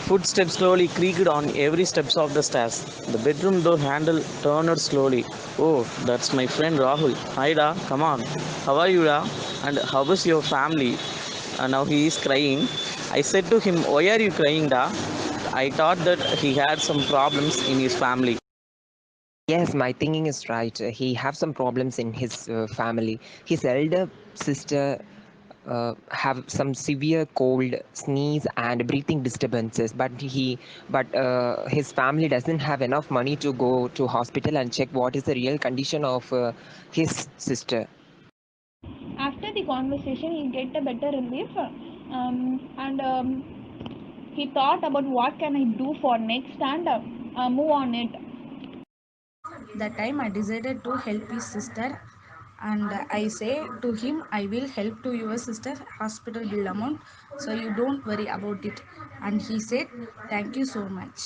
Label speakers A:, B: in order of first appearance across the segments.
A: Footsteps slowly creaked on every steps of the stairs. The bedroom door handle turned slowly. Oh, that's my friend Rahul. Hi da, come on. How are you da? And how is your family? And now he is crying. I said to him, why are you crying da? I thought that he had some problems in his family.
B: Yes, my thinking is right. He have some problems in his family. His elder sister have some severe cold, sneeze, and breathing disturbances. But his family doesn't have enough money to go to hospital and check what is the real condition of his sister.
C: After the conversation, he get a better relief, and he thought about what can I do for next and move on it.
D: That time I decided to help his sister, and I say to him, I will help to your sister hospital bill amount, so you don't worry about it. And he said, thank you so much.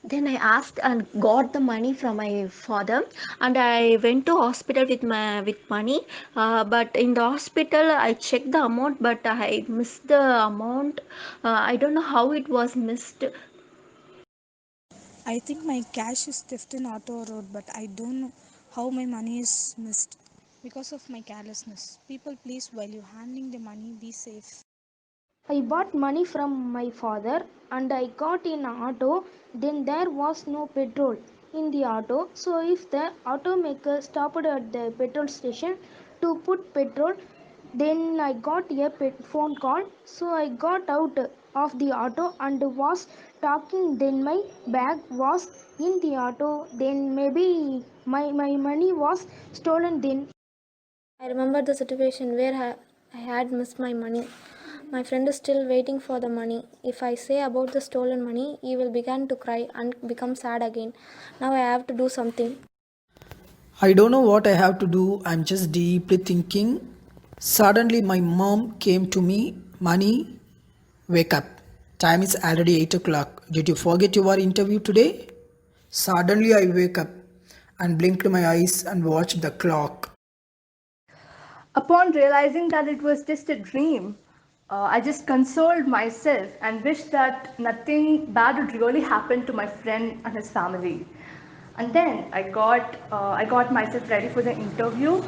E: Then I asked and got the money from my father, and I went to hospital with money. But in the hospital, I checked the amount, but I missed the amount. I don't know how it was missed.
F: I think my cash is theft in Auto Road, but I don't know how my money is missed because of my carelessness. People, please, while you're handling the money, be safe.
G: I bought money from my father and I got in an auto. Then there was no petrol in the auto. So if the automaker stopped at the petrol station to put petrol, then I got a phone call. So I got out of the auto and was talking. Then my bag was in the auto. Then maybe my money was stolen then.
H: I remember the situation where I had missed my money. My friend is still waiting for the money. If I say about the stolen money, he will begin to cry and become sad again. Now I have to do something.
I: I don't know what I have to do. I'm just deeply thinking. Suddenly, my mom came to me. Money, wake up. Time is already 8 o'clock. Did you forget your interview today? Suddenly, I wake up and blinked my eyes and watched the clock.
J: Upon realizing that it was just a dream, I just consoled myself and wished that nothing bad would really happen to my friend and his family. And then I got myself ready for the interview.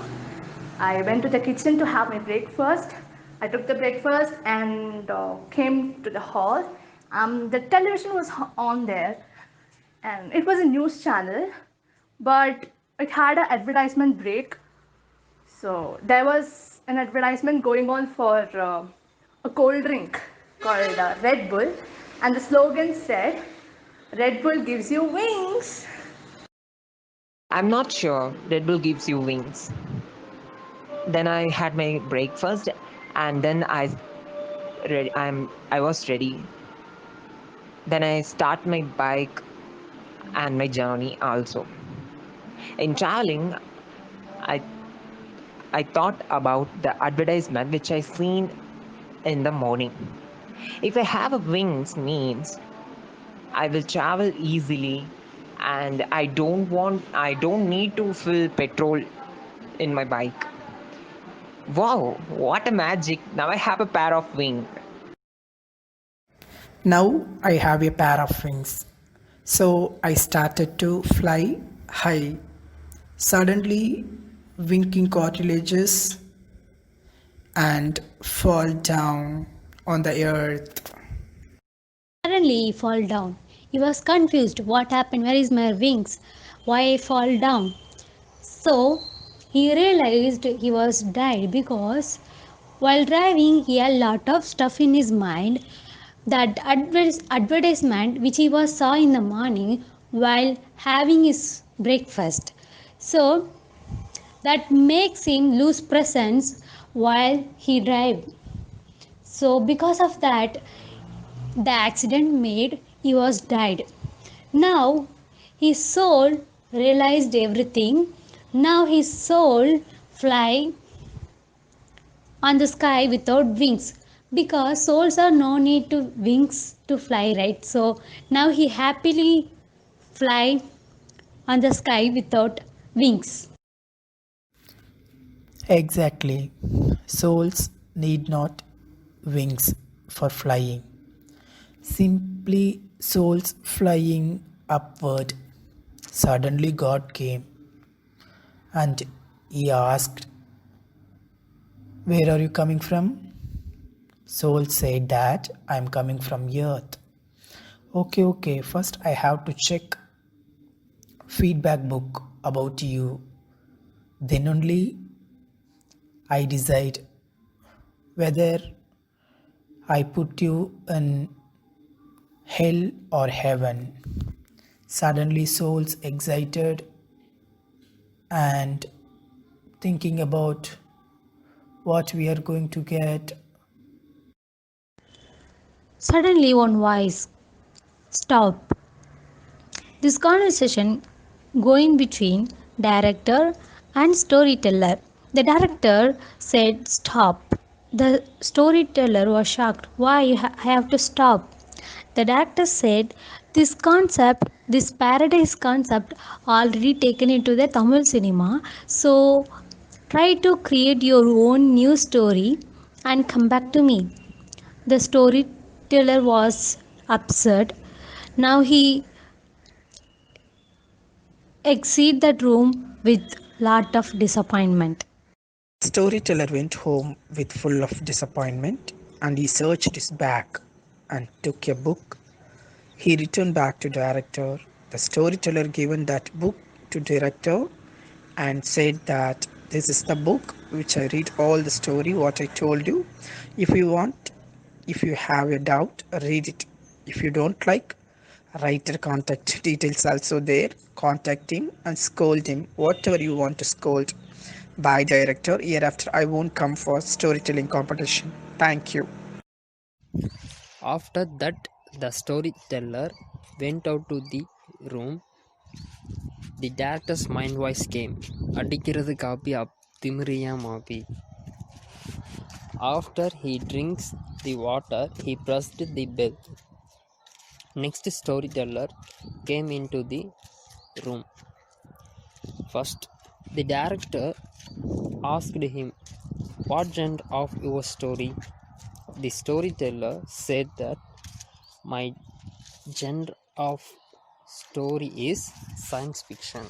J: I went to the kitchen to have my breakfast. I took the breakfast and came to the hall. The television was on there, and it was a news channel, but it had an advertisement break. So there was an advertisement going on for a cold drink called Red Bull, and the slogan said, Red Bull gives you wings.
B: I'm not sure Red Bull gives you wings. Then I had my breakfast, and then I was ready. Then I start my bike and my journey also. In traveling, I I thought about the advertisement which I seen in the morning. If I have a wings means I will travel easily, and I don't need to fill petrol in my bike. Wow, what a magic. Now I have a pair of wings.
I: Now I have a pair of wings. So I started to fly high. Suddenly, winking cartilages and fall down on the earth.
K: Suddenly he fall down. He was confused. What happened? Where is my wings? Why I fall down? So he realized he was died because while driving he had a lot of stuff in his mind. That advertisement which he was saw in the morning while having his breakfast. So that makes him lose presence while he drive. So because of that the accident made he was died. Now his soul realized everything. Now his soul fly on the sky without wings because souls are no need to wings to fly, right? So now he happily fly on the sky without wings.
I: Exactly. Souls need not wings for flying. simply souls flying upward. Suddenly, God came and he asked, "Where are you coming from?" Soul said that I'm coming from earth. Okay, first I have to check feedback book about you. Then only I decide whether I put you in hell or heaven. Suddenly, souls excited and thinking about what we are going to get.
K: Suddenly, one voice, "Stop." This conversation going between director and storyteller. The director said, "Stop." The storyteller was shocked. "Why I have to stop?" The director said, this paradise concept already taken into the Tamil cinema. So try to create your own new story and come back to me. The storyteller was upset. Now he exit that room with lot of disappointment.
I: Storyteller went home with full of disappointment and he searched his bag and took a book. He returned back to director. The storyteller given that book to director and said that this is the book which I read all the story what I told you. If you want, if you have a doubt, read it. If you don't like, writer contact details also there. Contact him and scold him whatever you want to scold. Bye director. Hereafter I won't come for storytelling competition. Thank you.
L: After that, the storyteller went out to the room. The director's mind voice came. "அடிக்கிறது copy திமிரியா மாப்பி." After he drinks the water, he pressed the bell. Next storyteller came into the room. First, the director asked him, "What genre of your story?" The storyteller said that my genre of story is science fiction.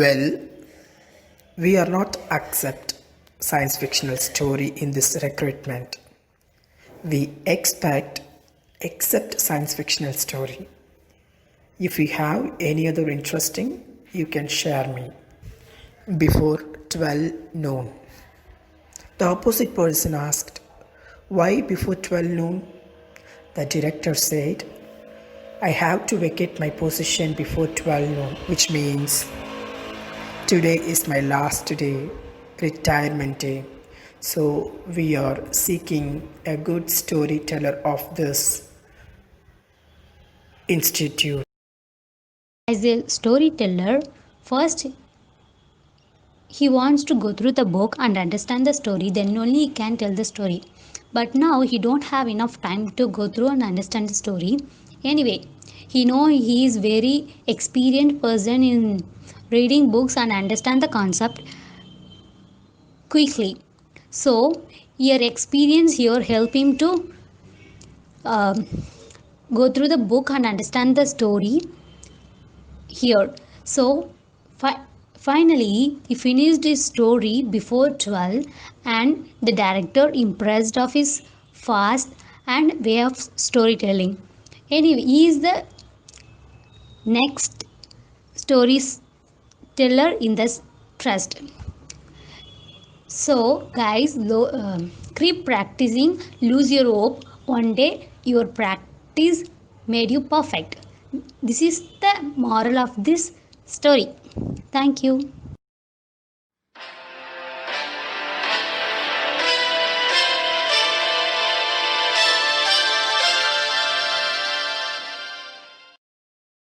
I: Well, we are not accept science fictional story in this recruitment. We accept science fictional story. If you have any other interesting, you can share me before 12 noon. The opposite person asked, "Why before 12 noon?" The director said, "I have to vacate my position before 12 noon, which means today is my last day, retirement day. So we are seeking a good storyteller of this institute."
K: As a storyteller, first he wants to go through the book and understand the story, then only he can tell the story. But now he don't have enough time to go through and understand the story. Anyway, he is very experienced person in reading books and understand the concept quickly. So your experience here help him to go through the book and understand the story here. So finally he finished his story before 12 and the director impressed of his fast and way of storytelling. Anyway, he is the next storyteller in this trust. So guys, keep practicing, lose your hope. One day your practice made you perfect. This is the moral of this story. Thank you.